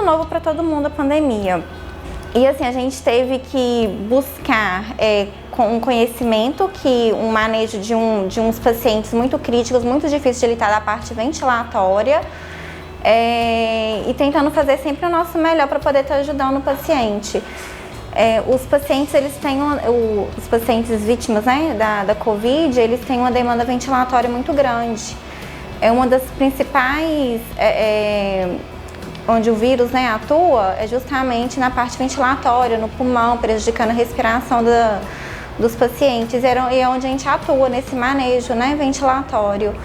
novo para todo mundo a pandemia. E assim, a gente teve que buscar com um conhecimento que um manejo de uns pacientes muito críticos, muito difícil de lidar da parte ventilatória, e tentando fazer sempre o nosso melhor para poder estar ajudando o paciente. Os pacientes, eles têm os pacientes vítimas, né, da Covid, eles têm uma demanda ventilatória muito grande. É uma das principais, onde o vírus, né, atua, é justamente na parte ventilatória, no pulmão, prejudicando a respiração dos pacientes, e é onde a gente atua nesse manejo, né, ventilatório.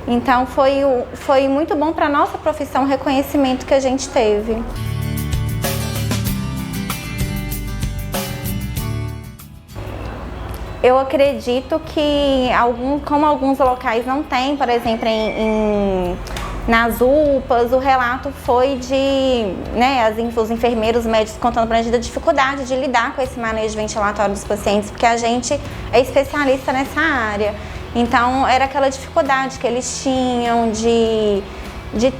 Então foi muito bom para a nossa profissão o reconhecimento que a gente teve. Eu acredito que, como alguns locais não tem, por exemplo, nas UPAs, o relato foi de, né, os enfermeiros médicos contando pra gente da dificuldade de lidar com esse manejo ventilatório dos pacientes, porque a gente é especialista nessa área. Então, era aquela dificuldade que eles tinham de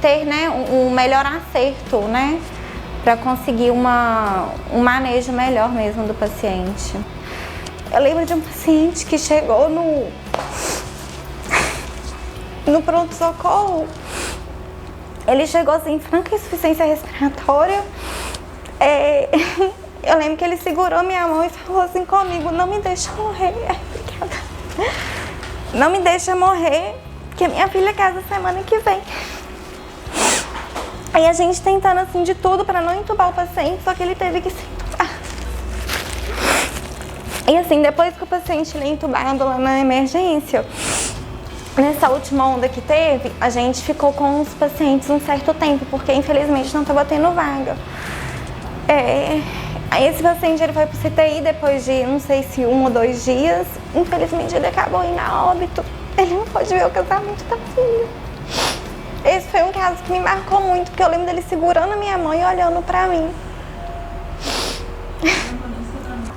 ter, né, um melhor acerto, né, para conseguir um manejo melhor mesmo do paciente. Eu lembro de um paciente que chegou no pronto-socorro. Ele chegou assim, franca insuficiência respiratória. Eu lembro que ele segurou minha mão e falou assim comigo: não me deixa morrer. Não me deixa morrer, que a minha filha casa semana que vem. Aí a gente tentando assim de tudo para não entubar o paciente, só que ele teve que se entubar. E assim, depois que o paciente é entubado lá na emergência, nessa última onda que teve, a gente ficou com os pacientes um certo tempo, porque infelizmente não estava tendo vaga. Aí esse paciente ele foi pro CTI depois de, não sei se 1 ou 2 dias, infelizmente ele acabou indo a óbito. Ele não pôde ver o casamento da filha. Esse foi um caso que me marcou muito, porque eu lembro dele segurando a minha mãe e olhando pra mim.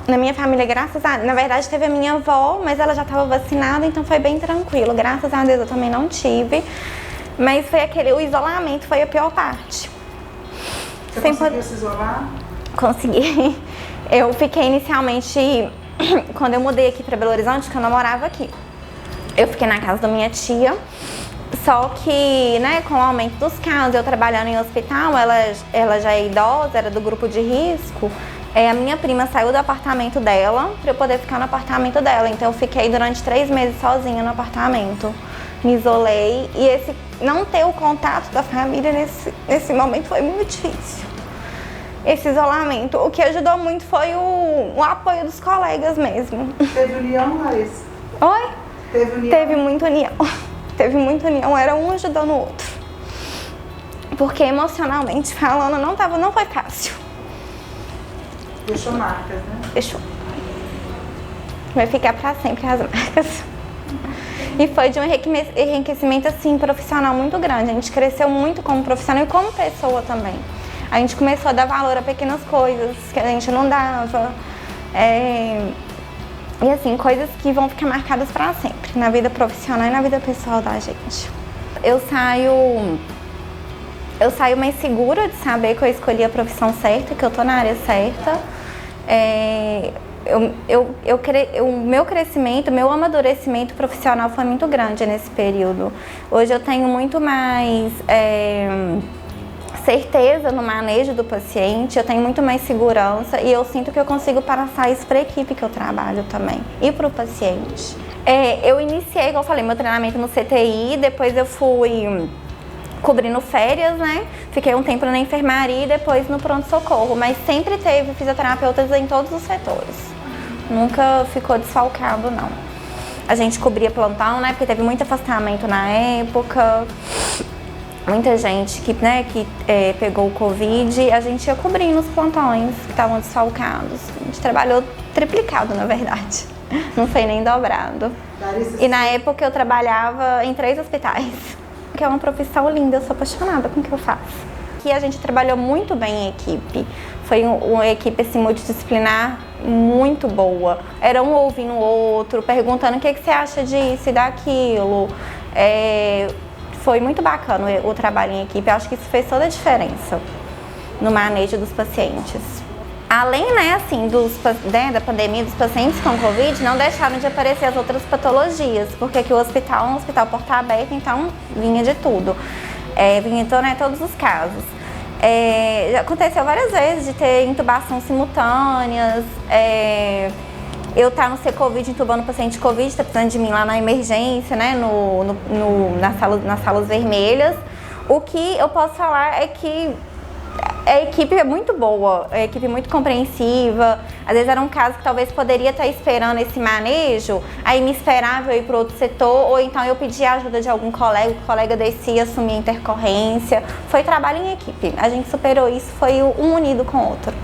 Na minha família, graças a Deus, na verdade teve a minha avó, mas ela já estava vacinada, então foi bem tranquilo. Graças a Deus eu também não tive, mas foi o isolamento foi a pior parte. Você conseguiu se isolar? Consegui. Eu fiquei inicialmente, quando eu mudei aqui para Belo Horizonte, que eu não morava aqui, eu fiquei na casa da minha tia, só que, né, com o aumento dos casos, eu trabalhando em hospital, ela já é idosa, era do grupo de risco. A minha prima saiu do apartamento dela para eu poder ficar no apartamento dela. Então eu fiquei durante 3 meses sozinha no apartamento. Me isolei e não ter o contato da família nesse momento foi muito difícil. Esse isolamento. O que ajudou muito foi o apoio dos colegas mesmo. Teve união, Larissa? Oi? Teve união? Teve muita união. Teve muita união. Era um ajudando o outro. Porque emocionalmente falando não foi fácil. Deixou marcas, né? Deixou. Vai ficar pra sempre as marcas. E foi de um enriquecimento assim, profissional muito grande. A gente cresceu muito como profissional e como pessoa também. A gente começou a dar valor a pequenas coisas que a gente não dava. E assim, coisas que vão ficar marcadas pra sempre, na vida profissional e na vida pessoal da gente. Eu saio mais segura de saber que eu escolhi a profissão certa, que eu tô na área certa. O meu crescimento, meu amadurecimento profissional foi muito grande nesse período. Hoje eu tenho muito mais certeza no manejo do paciente, eu tenho muito mais segurança e eu sinto que eu consigo passar isso para a equipe que eu trabalho também e para o paciente. Eu iniciei, como eu falei, meu treinamento no CTI, depois eu fui cobrindo férias, né? Fiquei um tempo na enfermaria e depois no pronto-socorro, mas sempre teve fisioterapeutas em todos os setores. Nunca ficou desfalcado, não. A gente cobria plantão, né? Porque teve muito afastamento na época. Muita gente que pegou o Covid, a gente ia cobrindo os plantões que estavam desfalcados. A gente trabalhou triplicado, na verdade. Não foi nem dobrado. E na época eu trabalhava em 3 hospitais. Que é uma profissão linda, eu sou apaixonada com o que eu faço. Aqui a gente trabalhou muito bem em equipe, foi uma equipe assim, multidisciplinar muito boa. Era um ouvindo o outro, perguntando o que você acha disso e daquilo. Foi muito bacana o trabalho em equipe, eu acho que isso fez toda a diferença no manejo dos pacientes. Além, assim, da pandemia dos pacientes com Covid, não deixaram de aparecer as outras patologias, porque aqui o hospital é um hospital porta aberta, então vinha de tudo. Vinha todos os casos. Já aconteceu várias vezes de ter intubação simultâneas, eu estar no C-Covid entubando o paciente Covid, está precisando de mim lá na emergência, né, nas salas vermelhas. O que eu posso falar é que a equipe é muito boa, a equipe é muito compreensiva. Às vezes era um caso que talvez poderia estar esperando esse manejo, aí me esperava eu ir para outro setor, ou então eu pedia a ajuda de algum colega, o colega descia, assumia a intercorrência. Foi trabalho em equipe, a gente superou isso, foi um unido com o outro.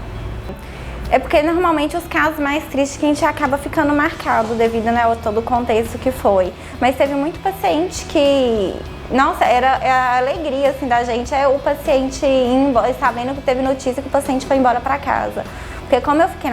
É porque normalmente os casos mais tristes que a gente acaba ficando marcado devido, né, a todo o contexto que foi. Mas teve muito paciente que, nossa, era a alegria assim, da gente, o paciente ir embora, sabendo que teve notícia que o paciente foi embora para casa. Porque como eu fiquei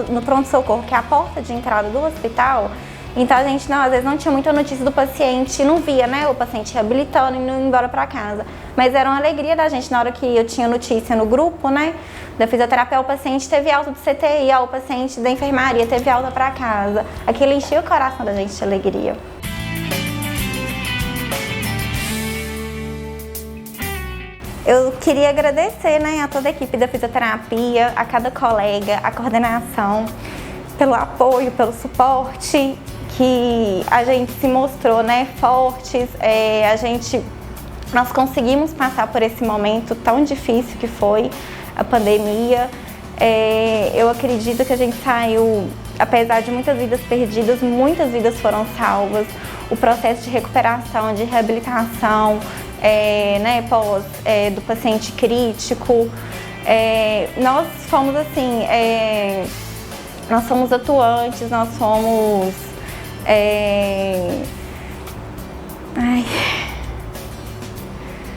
no pronto-socorro, que é a porta de entrada do hospital, então a gente às vezes não tinha muita notícia do paciente, não via, né, o paciente reabilitando e indo embora para casa. Mas era uma alegria da gente na hora que eu tinha notícia no grupo, né, da fisioterapia, o paciente teve alta do CTI, o paciente da enfermaria teve alta para casa. Aquilo enchia o coração da gente de alegria. Eu queria agradecer, né, a toda a equipe da fisioterapia, a cada colega, a coordenação, pelo apoio, pelo suporte, que a gente se mostrou, né, fortes. Nós conseguimos passar por esse momento tão difícil que foi a pandemia. Eu acredito que a gente saiu, apesar de muitas vidas perdidas, muitas vidas foram salvas. O processo de recuperação, de reabilitação, né, do paciente crítico, nós fomos assim, nós somos atuantes, nós somos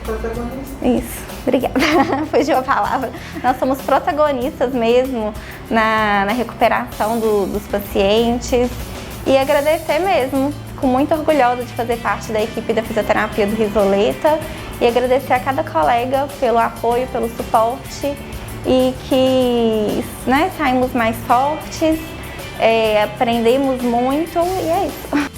protagonista. Isso, obrigada. Fugiu a palavra. Nós somos protagonistas mesmo na recuperação dos pacientes. E agradecer mesmo, fico muito orgulhosa de fazer parte da equipe da fisioterapia do Risoleta. E agradecer a cada colega pelo apoio, pelo suporte. E que, né, saímos mais fortes, aprendemos muito e é isso.